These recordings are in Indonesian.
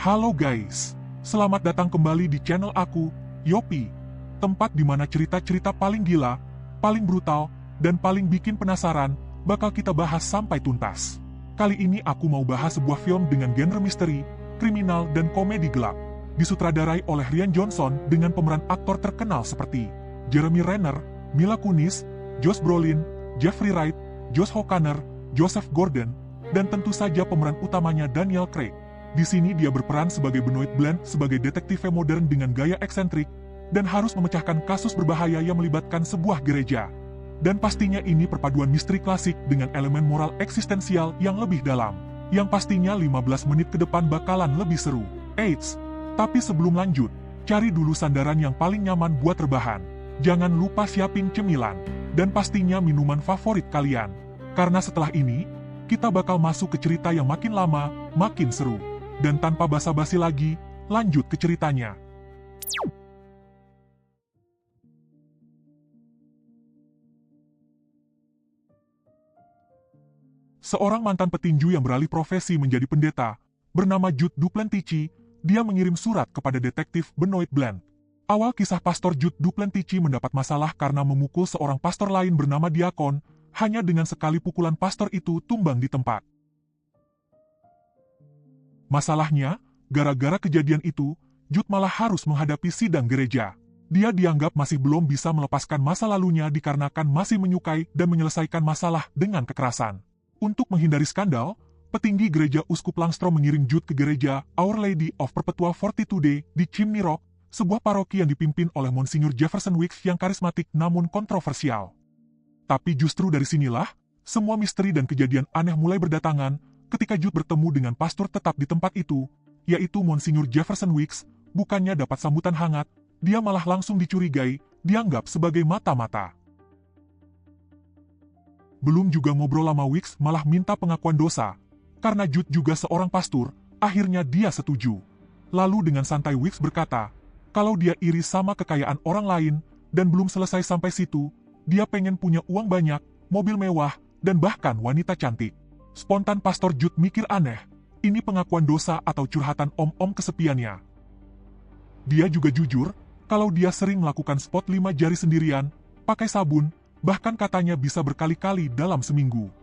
Halo guys, selamat datang kembali di channel aku, Yopi. Tempat di mana cerita-cerita paling gila, paling brutal, dan paling bikin penasaran, bakal kita bahas sampai tuntas. Kali ini aku mau bahas sebuah film dengan genre misteri, kriminal, dan komedi gelap. Disutradarai oleh Rian Johnson dengan pemeran aktor terkenal seperti Jeremy Renner, Mila Kunis, Josh Brolin, Jeffrey Wright, Josh O'Connor, Joseph Gordon, dan tentu saja pemeran utamanya Daniel Craig. Di sini dia berperan sebagai Benoit Blanc sebagai detektif modern dengan gaya eksentrik, dan harus memecahkan kasus berbahaya yang melibatkan sebuah gereja. Dan pastinya ini perpaduan misteri klasik dengan elemen moral eksistensial yang lebih dalam, yang pastinya 15 menit ke depan bakalan lebih seru. Eits, tapi sebelum lanjut, cari dulu sandaran yang paling nyaman buat rebahan. Jangan lupa siapin cemilan, dan pastinya minuman favorit kalian. Karena setelah ini, kita bakal masuk ke cerita yang makin lama, makin seru. Dan tanpa basa-basi lagi, lanjut ke ceritanya. Seorang mantan petinju yang beralih profesi menjadi pendeta, bernama Jude Duplantici, dia mengirim surat kepada detektif Benoit Blanc. Awal kisah Pastor Jude Duplantici mendapat masalah karena memukul seorang pastor lain bernama Diakon, hanya dengan sekali pukulan pastor itu tumbang di tempat. Masalahnya, gara-gara kejadian itu, Jude malah harus menghadapi sidang gereja. Dia dianggap masih belum bisa melepaskan masa lalunya dikarenakan masih menyukai dan menyelesaikan masalah dengan kekerasan. Untuk menghindari skandal, petinggi gereja Uskup Langstrom mengirim Jude ke gereja Our Lady of Perpetual Fortitude di Chimney Rock, sebuah paroki yang dipimpin oleh Monsignor Jefferson Wicks yang karismatik namun kontroversial. Tapi justru dari sinilah, semua misteri dan kejadian aneh mulai berdatangan, ketika Jude bertemu dengan pastor tetap di tempat itu, yaitu Monsignor Jefferson Wicks. Bukannya dapat sambutan hangat, dia malah langsung dicurigai, dianggap sebagai mata-mata. Belum juga ngobrol lama, Wicks malah minta pengakuan dosa. Karena Jude juga seorang pastor, akhirnya dia setuju. Lalu dengan santai Wicks berkata, kalau dia iri sama kekayaan orang lain, dan belum selesai sampai situ, dia pengen punya uang banyak, mobil mewah, dan bahkan wanita cantik. Spontan Pastor Jude mikir aneh, ini pengakuan dosa atau curhatan om-om kesepiannya. Dia juga jujur, kalau dia sering melakukan spot 5 jari sendirian, pakai sabun, bahkan katanya bisa berkali-kali dalam seminggu.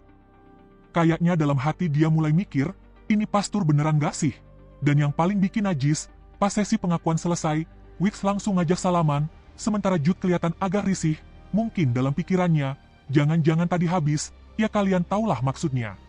Kayaknya dalam hati dia mulai mikir, ini pastor beneran gak sih? Dan yang paling bikin najis, pas sesi pengakuan selesai, Wicks langsung ngajak salaman, sementara Jude kelihatan agak risih, mungkin dalam pikirannya, jangan-jangan tadi habis, ya kalian taulah maksudnya.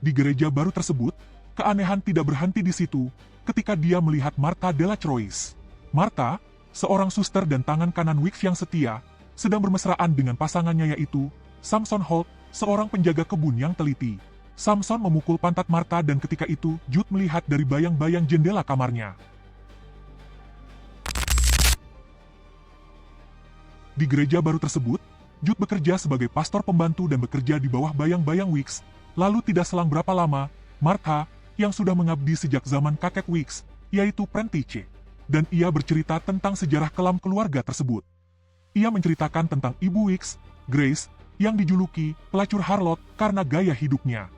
Di gereja baru tersebut, keanehan tidak berhenti di situ, ketika dia melihat Martha Della Troyes. Martha, seorang suster dan tangan kanan Wicks yang setia, sedang bermesraan dengan pasangannya yaitu Samson Holt, seorang penjaga kebun yang teliti. Samson memukul pantat Martha dan ketika itu Jude melihat dari bayang-bayang jendela kamarnya. Di gereja baru tersebut, Jude bekerja sebagai pastor pembantu dan bekerja di bawah bayang-bayang Wicks. Lalu tidak selang berapa lama, Martha, yang sudah mengabdi sejak zaman kakek Wicks, yaitu Prentice, dan ia bercerita tentang sejarah kelam keluarga tersebut. Ia menceritakan tentang ibu Wicks, Grace, yang dijuluki pelacur harlot karena gaya hidupnya.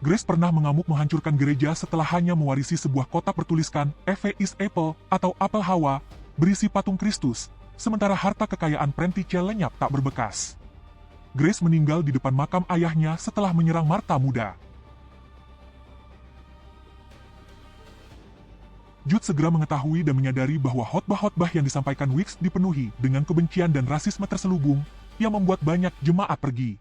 Grace pernah mengamuk menghancurkan gereja setelah hanya mewarisi sebuah kotak bertuliskan Eve is Apple atau apel Hawa, berisi patung Kristus, sementara harta kekayaan Prentice lenyap tak berbekas. Grace meninggal di depan makam ayahnya setelah menyerang Martha muda. Jude segera mengetahui dan menyadari bahwa khotbah-khotbah yang disampaikan Wicks dipenuhi dengan kebencian dan rasisme terselubung yang membuat banyak jemaat pergi.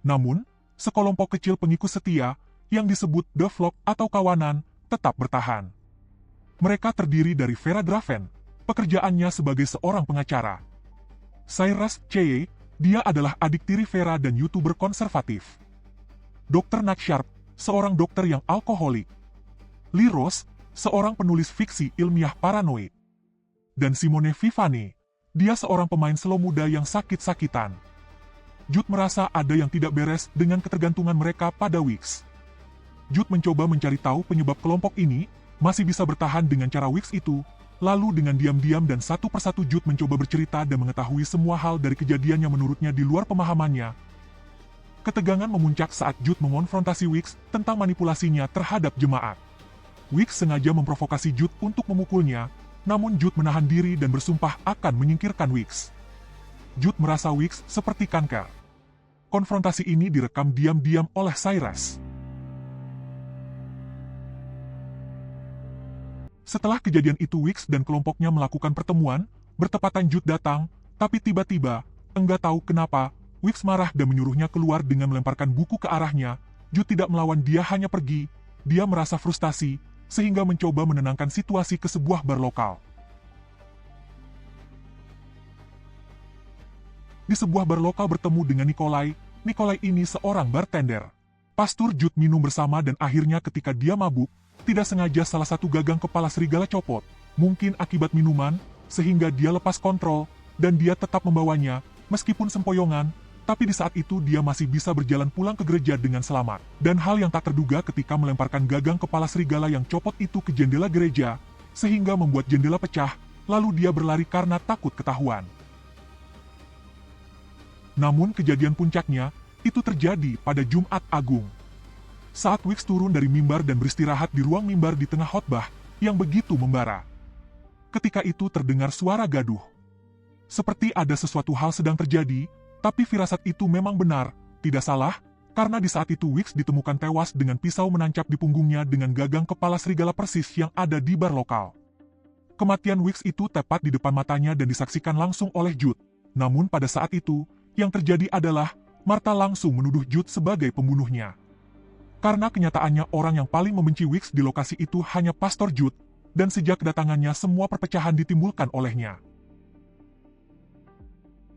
Namun, sekelompok kecil pengikut setia yang disebut The Flock atau kawanan tetap bertahan. Mereka terdiri dari Vera Draven, pekerjaannya sebagai seorang pengacara. Cyrus Cheye, dia adalah adik tiri Vera dan YouTuber konservatif. Dr. Nat Sharp, seorang dokter yang alkoholik. Lee Ross, seorang penulis fiksi ilmiah paranoid. Dan Simone Vivane, dia seorang pemain slow muda yang sakit-sakitan. Jude merasa ada yang tidak beres dengan ketergantungan mereka pada Wicks. Jude mencoba mencari tahu penyebab kelompok ini masih bisa bertahan dengan cara Wicks itu. Lalu dengan diam-diam dan satu persatu Jude mencoba bercerita dan mengetahui semua hal dari kejadian yang menurutnya di luar pemahamannya. Ketegangan memuncak saat Jude mengonfrontasi Weeks tentang manipulasinya terhadap jemaat. Weeks sengaja memprovokasi Jude untuk memukulnya, namun Jude menahan diri dan bersumpah akan menyingkirkan Weeks. Jude merasa Weeks seperti kanker. Konfrontasi ini direkam diam-diam oleh Cyrus. Setelah kejadian itu Weeks dan kelompoknya melakukan pertemuan, bertepatan Jude datang, tapi tiba-tiba, enggak tahu kenapa, Weeks marah dan menyuruhnya keluar dengan melemparkan buku ke arahnya. Jude tidak melawan, dia hanya pergi. Dia merasa frustasi, sehingga mencoba menenangkan situasi ke sebuah bar lokal. Di sebuah bar lokal bertemu dengan Nikolai. Nikolai ini seorang bartender. Pastur Jude minum bersama dan akhirnya ketika dia mabuk, tidak sengaja salah satu gagang kepala serigala copot. Mungkin akibat minuman, sehingga dia lepas kontrol, dan dia tetap membawanya, meskipun sempoyongan. Tapi di saat itu dia masih bisa berjalan pulang ke gereja dengan selamat. Dan hal yang tak terduga ketika melemparkan gagang kepala serigala yang copot itu ke jendela gereja, sehingga membuat jendela pecah, lalu dia berlari karena takut ketahuan. Namun kejadian puncaknya, itu terjadi pada Jumat Agung. Saat Weeks turun dari mimbar dan beristirahat di ruang mimbar di tengah khotbah, yang begitu membara. Ketika itu terdengar suara gaduh. Seperti ada sesuatu hal sedang terjadi, tapi firasat itu memang benar, tidak salah, karena di saat itu Weeks ditemukan tewas dengan pisau menancap di punggungnya dengan gagang kepala serigala persis yang ada di bar lokal. Kematian Weeks itu tepat di depan matanya dan disaksikan langsung oleh Jude. Namun pada saat itu, yang terjadi adalah, Martha langsung menuduh Jude sebagai pembunuhnya. Karena kenyataannya orang yang paling membenci Weeks di lokasi itu hanya Pastor Jude, dan sejak kedatangannya semua perpecahan ditimbulkan olehnya.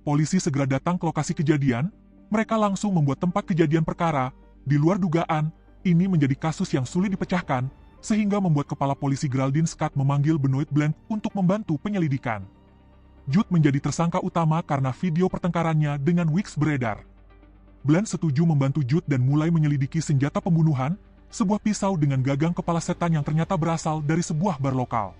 Polisi segera datang ke lokasi kejadian, mereka langsung membuat tempat kejadian perkara. Di luar dugaan, ini menjadi kasus yang sulit dipecahkan, sehingga membuat kepala polisi Geraldine Scott memanggil Benoit Blanc untuk membantu penyelidikan. Jude menjadi tersangka utama karena video pertengkarannya dengan Weeks beredar. Blanc setuju membantu Jude dan mulai menyelidiki senjata pembunuhan, sebuah pisau dengan gagang kepala setan yang ternyata berasal dari sebuah bar lokal.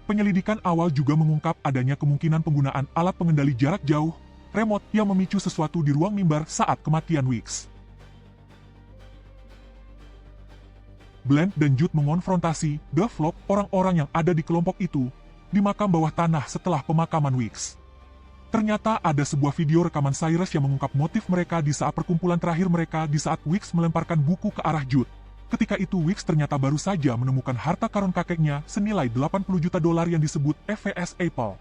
Penyelidikan awal juga mengungkap adanya kemungkinan penggunaan alat pengendali jarak jauh, remote yang memicu sesuatu di ruang mimbar saat kematian Weeks. Blanc dan Jude mengonfrontasi develop orang-orang yang ada di kelompok itu di makam bawah tanah setelah pemakaman Weeks. Ternyata ada sebuah video rekaman Cyrus yang mengungkap motif mereka di saat perkumpulan terakhir mereka di saat Weeks melemparkan buku ke arah Jude. Ketika itu Weeks ternyata baru saja menemukan harta karun kakeknya senilai $80 juta yang disebut EVS Apple.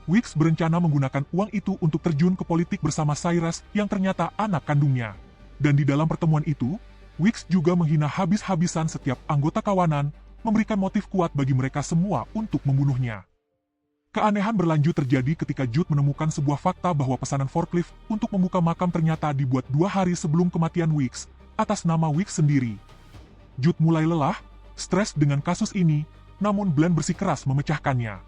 Weeks berencana menggunakan uang itu untuk terjun ke politik bersama Cyrus yang ternyata anak kandungnya. Dan di dalam pertemuan itu, Weeks juga menghina habis-habisan setiap anggota kawanan, memberikan motif kuat bagi mereka semua untuk membunuhnya. Keanehan berlanjut terjadi ketika Jude menemukan sebuah fakta bahwa pesanan forklift untuk membuka makam ternyata dibuat 2 hari sebelum kematian Weeks, atas nama Weeks sendiri. Jude mulai lelah, stres dengan kasus ini, namun Blanc bersikeras memecahkannya.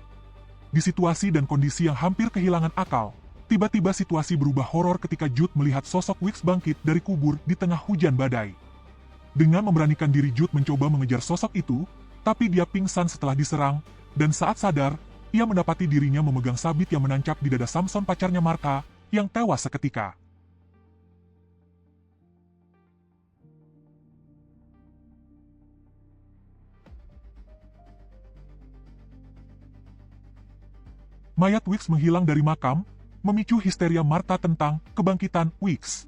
Di situasi dan kondisi yang hampir kehilangan akal, tiba-tiba situasi berubah horor ketika Jude melihat sosok Weeks bangkit dari kubur di tengah hujan badai. Dengan memberanikan diri Jude mencoba mengejar sosok itu, tapi dia pingsan setelah diserang, dan saat sadar, ia mendapati dirinya memegang sabit yang menancap di dada Samson pacarnya Martha, yang tewas seketika. Mayat Weeks menghilang dari makam, memicu histeria Martha tentang kebangkitan Weeks.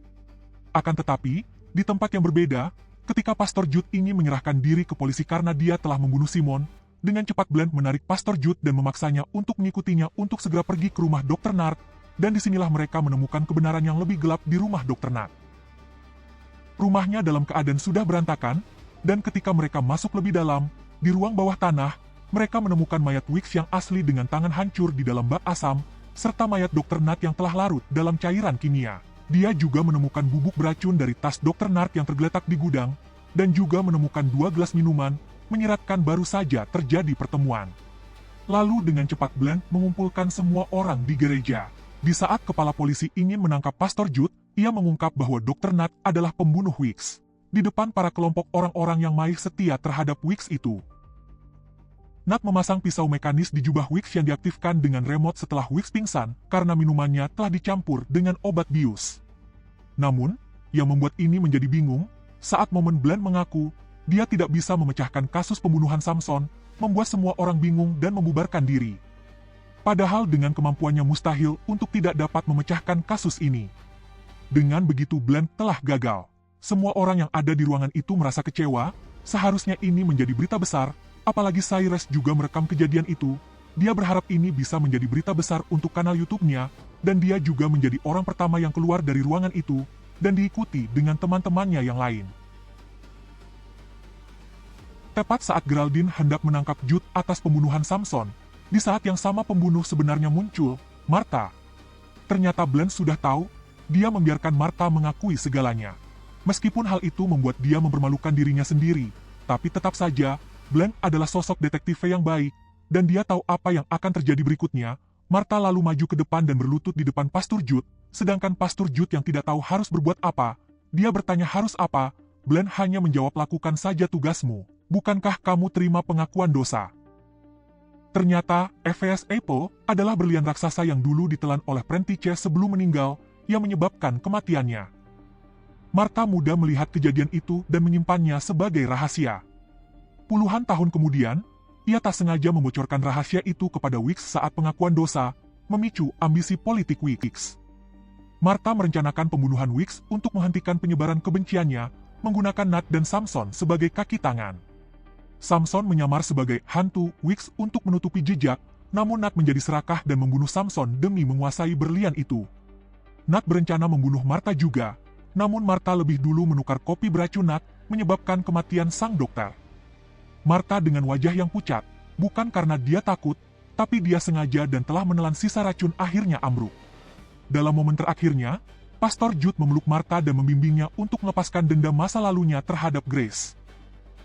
Akan tetapi, di tempat yang berbeda, ketika Pastor Jude ingin menyerahkan diri ke polisi karena dia telah membunuh Simon, dengan cepat Blanc menarik Pastor Jude dan memaksanya untuk mengikutinya untuk segera pergi ke rumah Dr. Nart, dan disinilah mereka menemukan kebenaran yang lebih gelap di rumah Dr. Nart. Rumahnya dalam keadaan sudah berantakan, dan ketika mereka masuk lebih dalam, di ruang bawah tanah, mereka menemukan mayat Weeks yang asli dengan tangan hancur di dalam bak asam, serta mayat Dr. Nart yang telah larut dalam cairan kimia. Dia juga menemukan bubuk beracun dari tas Dr. Nart yang tergeletak di gudang, dan juga menemukan 2 gelas minuman, menyiratkan baru saja terjadi pertemuan. Lalu dengan cepat Blanc mengumpulkan semua orang di gereja. Di saat kepala polisi ingin menangkap Pastor Jude, ia mengungkap bahwa Dr. Nart adalah pembunuh Weeks. Di depan para kelompok orang-orang yang masih setia terhadap Weeks itu. Nat memasang pisau mekanis di jubah Weeks yang diaktifkan dengan remote setelah Weeks pingsan karena minumannya telah dicampur dengan obat bius. Namun, Yang membuat ini menjadi bingung, saat momen Bland mengaku, dia tidak bisa memecahkan kasus pembunuhan Samson, membuat semua orang bingung dan membubarkan diri. Padahal dengan kemampuannya mustahil untuk tidak dapat memecahkan kasus ini. Dengan begitu Bland telah gagal. Semua orang yang ada di ruangan itu merasa kecewa, seharusnya ini menjadi berita besar, apalagi Cyrus juga merekam kejadian itu. Dia berharap ini bisa menjadi berita besar untuk kanal YouTube-nya, dan dia juga menjadi orang pertama yang keluar dari ruangan itu, dan diikuti dengan teman-temannya yang lain. Tepat saat Geraldine hendak menangkap Jude atas pembunuhan Samson, di saat yang sama pembunuh sebenarnya muncul, Martha. Ternyata Bland sudah tahu, dia membiarkan Martha mengakui segalanya. Meskipun hal itu membuat dia mempermalukan dirinya sendiri, tapi tetap saja, Bland adalah sosok detektif yang baik, dan dia tahu apa yang akan terjadi berikutnya. Martha lalu maju ke depan dan berlutut di depan Pastor Jude, sedangkan Pastor Jude yang tidak tahu harus berbuat apa, dia bertanya harus apa, Bland hanya menjawab lakukan saja tugasmu, bukankah kamu terima pengakuan dosa? Ternyata, Ephes Apple adalah berlian raksasa yang dulu ditelan oleh Prentice sebelum meninggal, yang menyebabkan kematiannya. Martha muda melihat kejadian itu dan menyimpannya sebagai rahasia. Puluhan tahun kemudian, ia tak sengaja membocorkan rahasia itu kepada Weeks saat pengakuan dosa, memicu ambisi politik Weeks. Martha merencanakan pembunuhan Weeks untuk menghentikan penyebaran kebenciannya, menggunakan Nat dan Samson sebagai kaki tangan. Samson menyamar sebagai hantu Weeks untuk menutupi jejak, namun Nat menjadi serakah dan membunuh Samson demi menguasai berlian itu. Nat berencana membunuh Martha juga, namun Martha lebih dulu menukar kopi beracun Nat, menyebabkan kematian sang dokter. Martha dengan wajah yang pucat, bukan karena dia takut, tapi dia sengaja dan telah menelan sisa racun akhirnya ambruk. Dalam momen terakhirnya, Pastor Jude memeluk Martha dan membimbingnya untuk melepaskan dendam masa lalunya terhadap Grace.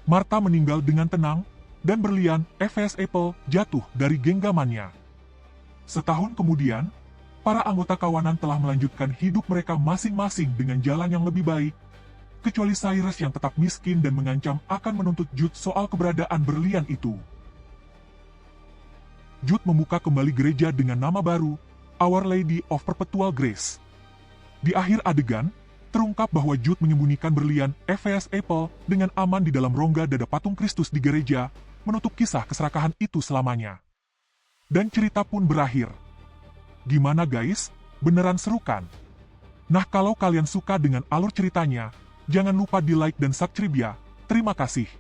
Martha meninggal dengan tenang, dan berlian Ephes Apple jatuh dari genggamannya. Setahun kemudian, para anggota kawanan telah melanjutkan hidup mereka masing-masing dengan jalan yang lebih baik, kecuali Cyrus yang tetap miskin dan mengancam akan menuntut Jude soal keberadaan berlian itu. Jude membuka kembali gereja dengan nama baru, Our Lady of Perpetual Grace. Di akhir adegan, terungkap bahwa Jude menyembunyikan berlian Ephes Apple dengan aman di dalam rongga dada patung Kristus di gereja, menutup kisah keserakahan itu selamanya. Dan cerita pun berakhir. Gimana guys? Beneran seru kan? Nah kalau kalian suka dengan alur ceritanya, jangan lupa di like dan subscribe ya. Terima kasih.